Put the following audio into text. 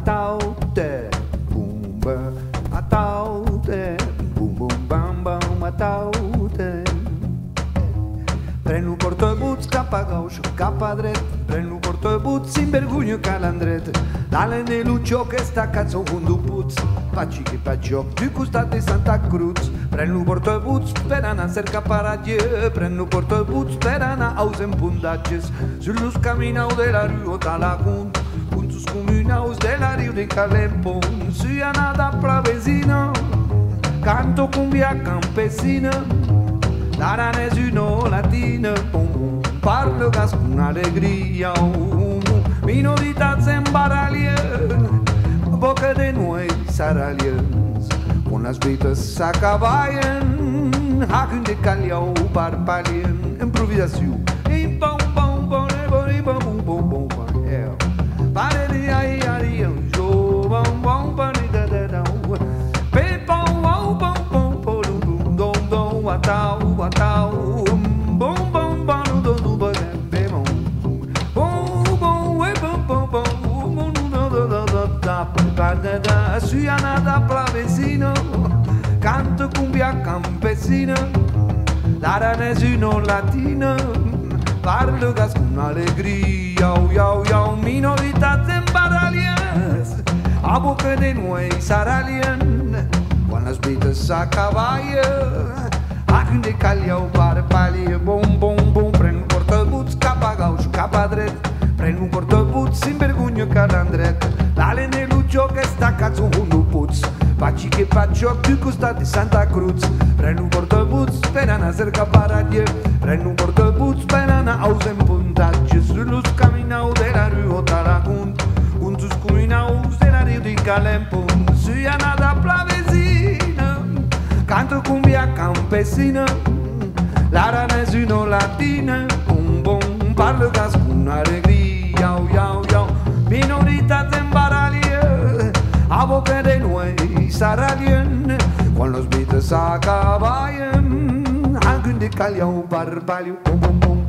ataute, bumba, ataute, bum bum bam bam, ataute. Pren-lo portabuts cap a gauche, cap a dret, pren-lo portabuts sin vergonya ca l'andret. L'ala nello gioc è staccato un dupuz, facci che fa gioc du costat de Santa Cruz. Pren-lo portabuts per anar cerca paratge, pren-lo portabuts per anar aus en pundatges. Sullos caminaus de la rua Talacun, con sus comunaus de la riu de Calempon. Sui anada pravesina, canto cumbia campesina. L'Aran és una latina, parlo gas con alegria, minoritats en baralien, boca de noi saraliens, quan les vites s'acabaien, hagen de calhau parpalien, improvisació, im pom pom pom pom pom pom pom pom, pare de ai ai jo bom bom pare da da da, pe pom pom pom pom pom dom dom atau atau bom bom bom do do bom bom bom we bom bom bom do do do da da da sui anada pravesino, canto cumbia campesina. L'Aran és una latina, parlo gas con alegria, iau iau minoritats en baralies, a boca de noi saralien, quan les vites s'acabaien, hagen de calhau parpalien, bom bom bom, pren un portabuts cap a gauche, cap a dret, pren un portabuts sin vergonya ca l'andret. L'ala nello gioc è staccato un dupuz, facci che fa gioc du costat de Santa Cruz. Pren un portabuts per anar cerca paratge, pren un portabuts per anar aus en puntatge. Sullos caminaus de la rua Talacun, con sus comunaus de la riu de Calempon. Sui anada pravesina, canto cumbia campesina. L'Aran és una latina, bom bom, parlo gas con alegria, iau iau, minoritats en baralien, a boca de noi saralien, quan les vites s'acabaien, hagen de calhau parpalien, bom bom bom.